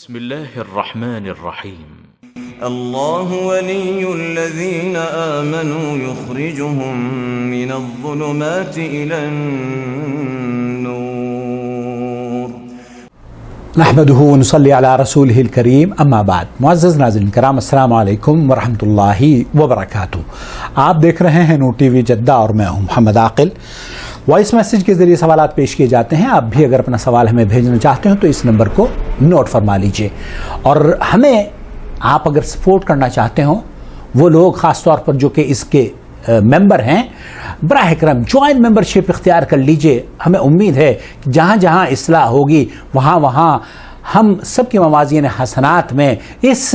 بسم الله الرحمن الرحيم الله ولي الذين آمنوا يخرجهم من الظلمات إلى النور نحمده ونصلي على رسوله الكريم اما بعد. معزز ناظرین کرام، السلام علیکم ورحمۃ اللہ وبرکاتہ. آپ دیکھ رہے ہیں نور ٹی وی جدہ اور میں ہوں محمد عاقل. وائس میسیج کے ذریعے سوالات پیش کیے جاتے ہیں. آپ بھی اگر اپنا سوال ہمیں بھیجنا چاہتے ہو تو اس نمبر کو نوٹ فرما لیجئے. اور ہمیں آپ اگر سپورٹ کرنا چاہتے ہوں، وہ لوگ خاص طور پر جو کہ اس کے ممبر ہیں، براہ کرم جوائنٹ ممبرشپ اختیار کر لیجئے. ہمیں امید ہے کہ جہاں جہاں اصلاح ہوگی وہاں ہم سب کے موازین حسنات میں اس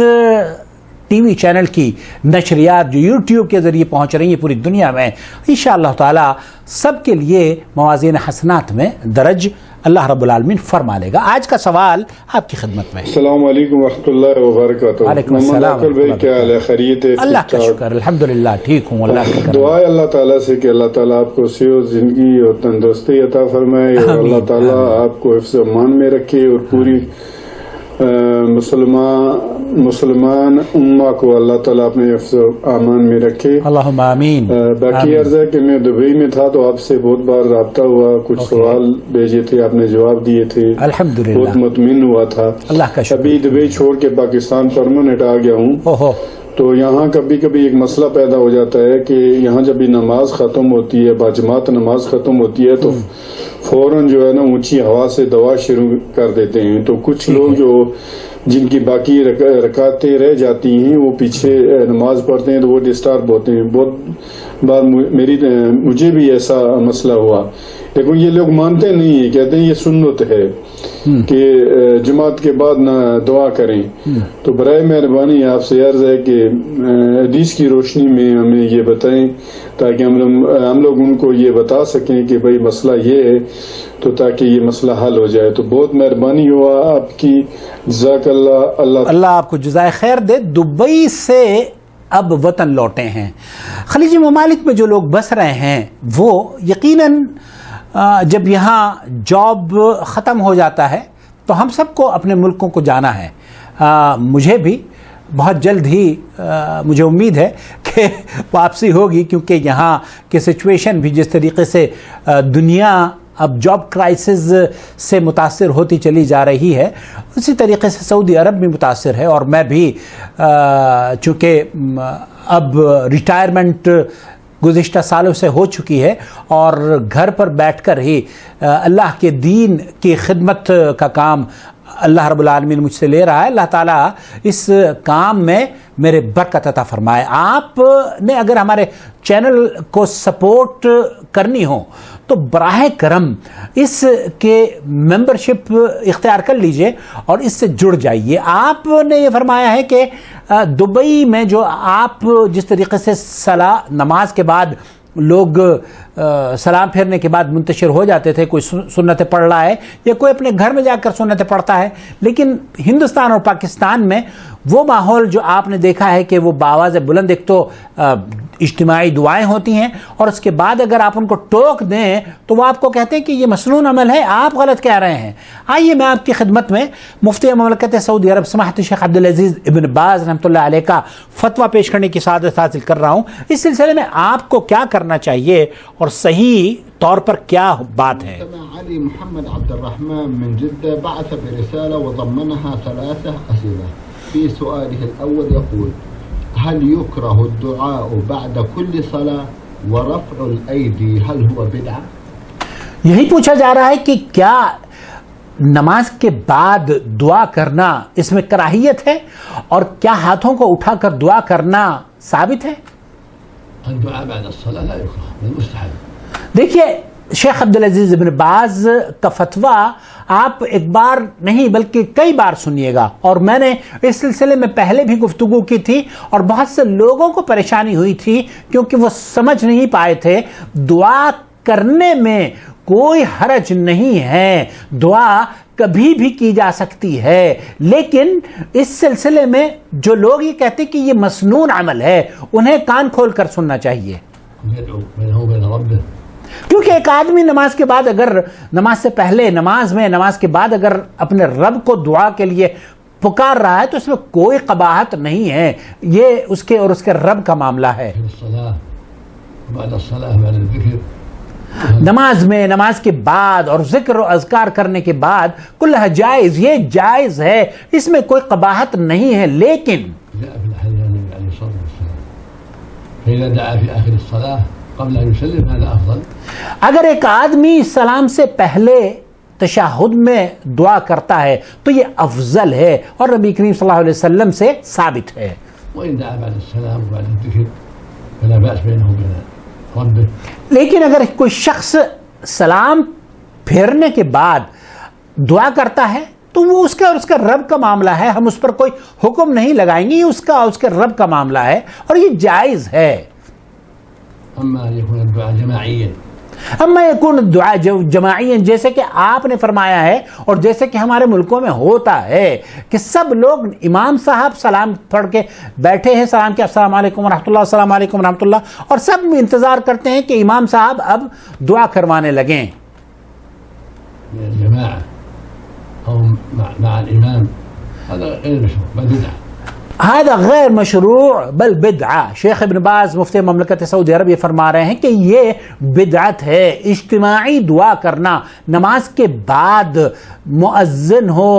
ٹی وی چینل کی نشریات جو یوٹیوب کے ذریعے پہنچ رہی ہیں پوری دنیا میں، انشاءاللہ تعالی سب کے لیے موازین حسنات میں درج اللہ رب العالمین فرما لے گا. آج کا سوال آپ کی خدمت میں. السلام علیکم ورحمۃ اللہ وبرکاتہ. وعلیکم السلام. کیا حال ہے؟ خیریت ہے؟ اللہ کا شکر، الحمدللہ ٹھیک ہوں. اللہ کا کرم. دعا ہے اللہ تعالیٰ سے کہ اللہ تعالیٰ آپ کو صحت زندگی اور تندرستی عطا فرمائے، اور اللہ تعالیٰ آپ کو حفظ و امان میں رکھے، اور پوری مسلمان امہ کو اللہ تعالیٰ اپنے حفظ و امان میں رکھے. اللہم آمین. باقی عرض ہے کہ میں دبئی میں تھا تو آپ سے بہت بار رابطہ ہوا، کچھ سوال بھیجے تھے، آپ نے جواب دیے تھے، الحمدللہ بہت مطمئن ہوا تھا. اللہ کا شکر. ابھی دبئی چھوڑ کے پاکستان پرماننٹ آ گیا ہوں. تو یہاں کبھی کبھی ایک مسئلہ پیدا ہو جاتا ہے کہ یہاں جب بھی نماز ختم ہوتی ہے، باجماعت نماز ختم ہوتی ہے، تو فوراً جو ہے نا اونچی ہوا سے دعا شروع کر دیتے ہیں. تو کچھ لوگ جو جن کی باقی رکعتیں رہ جاتی ہیں وہ پیچھے نماز پڑھتے ہیں تو وہ ڈسٹرب ہوتے ہیں. بہت بار مجھے بھی ایسا مسئلہ ہوا، لیکن یہ لوگ مانتے نہیں ہیں، کہتے ہیں یہ سنت ہے کہ جماعت کے بعد نہ دعا کریں. تو برائے مہربانی آپ سے عرض ہے کہ حدیث کی روشنی میں ہمیں یہ بتائیں تاکہ ہم لوگ ان کو یہ بتا سکیں کہ بھئی مسئلہ یہ ہے، تو تاکہ یہ مسئلہ حل ہو جائے. تو بہت مہربانی ہوا آپ کی، جزاک اللہ آپ کو جزائے خیر دے. دبئی سے اب وطن لوٹے ہیں. خلیجی ممالک میں جو لوگ بس رہے ہیں وہ یقیناً جب یہاں جاب ختم ہو جاتا ہے تو ہم سب کو اپنے ملکوں کو جانا ہے. مجھے بھی بہت جلد ہی مجھے امید ہے کہ واپسی ہوگی، کیونکہ یہاں کی سچویشن بھی جس طریقے سے دنیا اب جاب کرائسس سے متاثر ہوتی چلی جا رہی ہے، اسی طریقے سے سعودی عرب بھی متاثر ہے. اور میں بھی چونکہ اب ریٹائرمنٹ گزشتہ سالوں سے ہو چکی ہے اور گھر پر بیٹھ کر ہی اللہ کے دین کی خدمت کا کام اللہ رب العالمین مجھ سے لے رہا ہے. اللہ تعالیٰ اس کام میں میرے برکت عطا فرمائے. آپ نے اگر ہمارے چینل کو سپورٹ کرنی ہو تو براہ کرم اس کے ممبرشپ اختیار کر لیجئے اور اس سے جڑ جائیے. آپ نے یہ فرمایا ہے کہ دبئی میں جو آپ جس طریقے سے نماز کے بعد لوگ سلام پھیرنے کے بعد منتشر ہو جاتے تھے، کوئی سنتیں پڑھ رہا ہے یا کوئی اپنے گھر میں جا کر سنتیں پڑھتا ہے، لیکن ہندوستان اور پاکستان میں وہ ماحول جو آپ نے دیکھا ہے کہ وہ بآواز بلند ایک تو اجتماعی دعائیں ہوتی ہیں، اور اس کے بعد اگر آپ ان کو ٹوک دیں تو وہ آپ کو کہتے ہیں کہ یہ مسنون عمل ہے، آپ غلط کہہ رہے ہیں. آئیے میں آپ کی خدمت میں مفتی مملکت سعودی عرب سماحت شیخ عبدالعزیز ابن باز رحمۃ اللہ علیہ کا فتویٰ پیش کرنے کی سعادت حاصل کر رہا ہوں. اس سلسلے میں آپ کو کیا کرنا چاہیے اور صحیح طور پر کیا بات ہے؟ علي محمد عبد الرحمن من جدة بعث برسالة وضمنها 3 أسئلة. في سؤاله الأول يقول: هل يكره الدعاء بعد كل صلاة ورفع الأيدي هل هو بدعة؟ یہی پوچھا جا رہا ہے کہ کیا نماز کے بعد دعا کرنا اس میں کراہیت ہے، اور کیا ہاتھوں کو اٹھا کر دعا کرنا ثابت ہے؟ الدعاء بعد الصلاة لا يكره، من مستحب. دیکھیے شیخ عبدالعزیز ابن باز کا فتویٰ آپ ایک بار نہیں بلکہ کئی بار سنیے گا، اور میں نے اس سلسلے میں پہلے بھی گفتگو کی تھی اور بہت سے لوگوں کو پریشانی ہوئی تھی کیونکہ وہ سمجھ نہیں پائے تھے. دعا کرنے میں کوئی حرج نہیں ہے، دعا کبھی بھی کی جا سکتی ہے، لیکن اس سلسلے میں جو لوگ یہ کہتے کہ یہ مسنون عمل ہے انہیں کان کھول کر سننا چاہیے. کیونکہ ایک آدمی نماز کے بعد اگر نماز سے پہلے نماز میں نماز کے بعد اگر اپنے رب کو دعا کے لیے پکار رہا ہے تو اس میں کوئی قباحت نہیں ہے، یہ اس کے اور اس کے رب کا معاملہ ہے۔ نماز میں، نماز کے بعد اور ذکر و اذکار کرنے کے بعد کلہ جائز، یہ جائز ہے، اس میں کوئی قباحت نہیں ہے، لیکن اگر ایک آدمی سلام سے پہلے تشہد میں دعا کرتا ہے تو یہ افضل ہے اور نبی کریم صلی اللہ علیہ وسلم سے ثابت ہے۔ لیکن اگر کوئی شخص سلام پھیرنے کے بعد دعا کرتا ہے تو وہ اس کا اور اس کا رب کا معاملہ ہے، ہم اس پر کوئی حکم نہیں لگائیں گے، یہ اس کا اور اس کے رب کا معاملہ ہے اور یہ جائز ہے۔ اما يكون الدعاء جماعيا، اما یکون الدعاء جماعیا، جیسے کہ آپ نے فرمایا ہے اور جیسے کہ ہمارے ملکوں میں ہوتا ہے کہ سب لوگ امام صاحب سلام پڑھ کے بیٹھے ہیں، سلام کے السلام علیکم ورحمۃ اللہ، السلام علیکم ورحمۃ اللہ، اور سب انتظار کرتے ہیں کہ امام صاحب اب دعا کروانے لگیں۔ الجماعة أو مع الإمام هذا غير مشروع بل بدعة۔ هذا غیر مشروع بل بدعہ۔ شیخ ابن باز مفتی مملکت سعودی عرب یہ فرما رہے ہیں کہ یہ بدعت ہے، اجتماعی دعا کرنا نماز کے بعد، مؤذن ہو،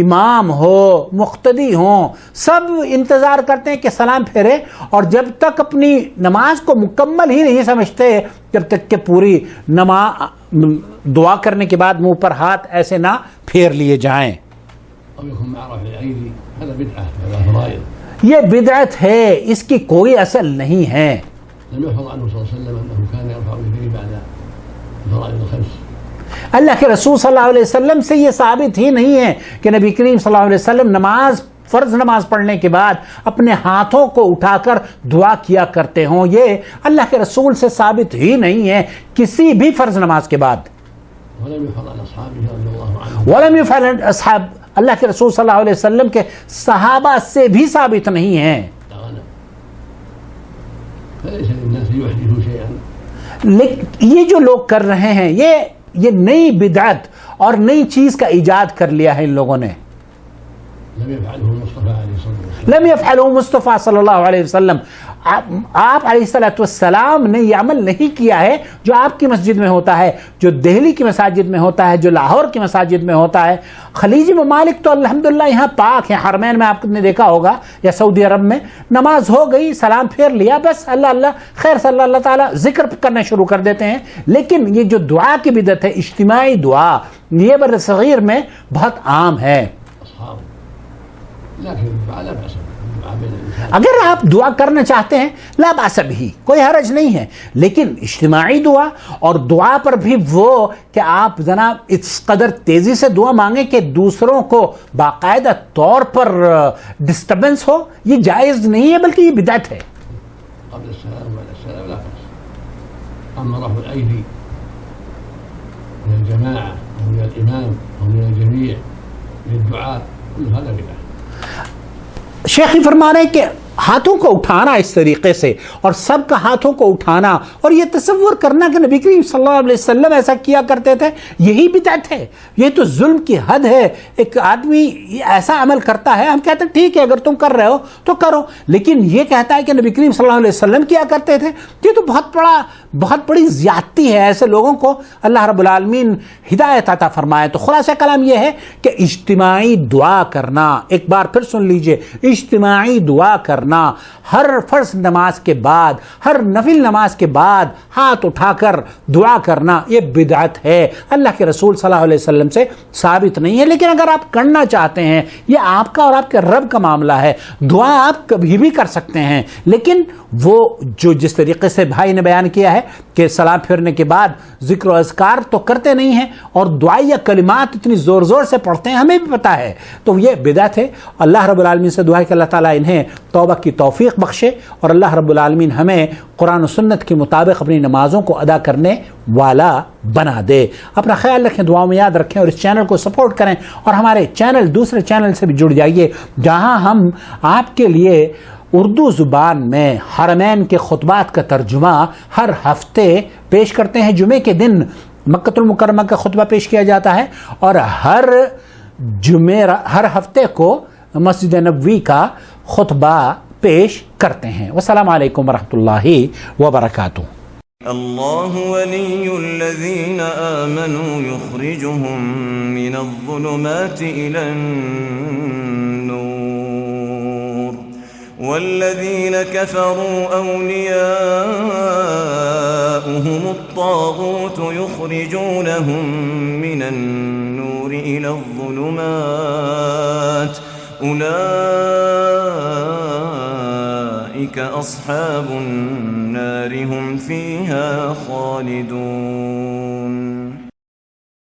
امام ہو، مقتدی ہوں، سب انتظار کرتے ہیں کہ سلام پھیرے، اور جب تک اپنی نماز کو مکمل ہی نہیں سمجھتے جب تک کہ پوری نماز دعا کرنے کے بعد منہ پر ہاتھ ایسے نہ پھیر لیے جائیں۔ یہ بدعت ہے، اس کی کوئی اصل نہیں ہے۔ اللہ کے رسول صلی اللہ علیہ وسلم سے یہ ثابت ہی نہیں ہے کہ نبی کریم صلی اللہ علیہ وسلم فرض نماز پڑھنے کے بعد اپنے ہاتھوں کو اٹھا کر دعا کیا کرتے ہوں، یہ اللہ کے رسول سے ثابت ہی نہیں ہے کسی بھی فرض نماز کے بعد۔ ولم يفعل اصحاب، اللہ کے رسول صلی اللہ علیہ وسلم کے صحابہ سے بھی ثابت نہیں ہے۔ لیکن یہ جو لوگ کر رہے ہیں یہ نئی بدعت اور نئی چیز کا ایجاد کر لیا ہے ان لوگوں نے۔ لم يفعله مصطفیٰ صلی اللہ علیہ وسلم، آپ علیہ السلام نے یہ عمل نہیں کیا ہے جو آپ کی مسجد میں ہوتا ہے، جو دہلی کی مساجد میں ہوتا ہے، جو لاہور کی مساجد میں ہوتا ہے۔ خلیجی ممالک تو الحمدللہ یہاں پاک ہیں، حرمین میں آپ نے دیکھا ہوگا یا سعودی عرب میں نماز ہو گئی، سلام پھیر لیا، بس اللہ اللہ خیر صلی اللہ تعالیٰ ذکر کرنا شروع کر دیتے ہیں۔ لیکن یہ جو دعا کی بدعت ہے، اجتماعی دعا، یہ بر صغیر میں بہت عام ہے۔ اگر آپ دعا کرنا چاہتے ہیں لا باس بھی، کوئی حرج نہیں ہے، لیکن اجتماعی دعا اور دعا پر بھی وہ کہ آپ جناب اس قدر تیزی سے دعا مانگیں کہ دوسروں کو باقاعدہ طور پر ڈسٹربنس ہو، یہ جائز نہیں ہے بلکہ یہ بدعت ہے۔ أما رفع الأيدي من الجماعة أو من الإمام أو من الجميع للدعاء كل هذا بدعة۔ شیخ فرما رہے ہیں کہ ہاتھوں کو اٹھانا اس طریقے سے اور سب کا ہاتھوں کو اٹھانا اور یہ تصور کرنا کہ نبی کریم صلی اللہ علیہ وسلم ایسا کیا کرتے تھے، یہی بدعت ہے، یہ تو ظلم کی حد ہے۔ ایک آدمی ایسا عمل کرتا ہے، ہم کہتے ہیں ٹھیک ہے اگر تم کر رہے ہو تو کرو، لیکن یہ کہتا ہے کہ نبی کریم صلی اللہ علیہ وسلم کیا کرتے تھے، یہ تو بہت بڑی زیادتی ہے۔ ایسے لوگوں کو اللہ رب العالمین ہدایت عطا فرمائے۔ تو خلاصہ کلام یہ ہے کہ اجتماعی دعا کرنا، ایک بار پھر سن لیجئے، اجتماعی دعا کرنا ہر فرض نماز کے بعد، ہر نفل نماز کے بعد ہاتھ اٹھا کر دعا کرنا، یہ بدعت ہے، اللہ کے رسول صلی اللہ علیہ وسلم سے ثابت نہیں ہے۔ لیکن اگر آپ کرنا چاہتے ہیں، یہ آپ کا اور آپ کے رب کا معاملہ ہے، دعا آپ کبھی بھی کر سکتے ہیں، لیکن وہ جو جس طریقے سے بھائی نے بیان کیا ہے کہ سلام پھیرنے کے بعد ذکر و اذکار تو کرتے نہیں ہیں اور دعائیہ کلمات اتنی زور زور سے پڑھتے ہیں، ہمیں بھی پتہ ہے، تو یہ بدعت ہے۔ اللہ رب العالمین سے دعا ہے کہ اللہ تعالیٰ انہیں توبہ کی توفیق بخشے اور اللہ رب العالمین ہمیں قرآن و سنت کے مطابق اپنی نمازوں کو ادا کرنے والا بنا دے۔ اپنا خیال رکھیں، دعاؤں میں یاد رکھیں اور اس چینل کو سپورٹ کریں اور ہمارے دوسرے چینل سے بھی جڑ جائیے جہاں ہم آپ کے لیے اردو زبان میں حرمین کے خطبات کا ترجمہ ہر ہفتے پیش کرتے ہیں۔ جمعے کے دن مکۃ المکرمہ کا خطبہ پیش کیا جاتا ہے اور ہر ہفتے کو مسجد نبوی کا خطبہ پیش کرتے ہیں۔ والسلام علیکم ورحمۃ اللہ وبرکاتہ۔ اللہ ولی الذین آمنوا یخرجهم من الظلمات إلى النور والذین كفروا أولیاؤهم الطاغوت یخرجونهم من النور إلى الظلمات أولئك أصحاب النار هم فيها خالدون۔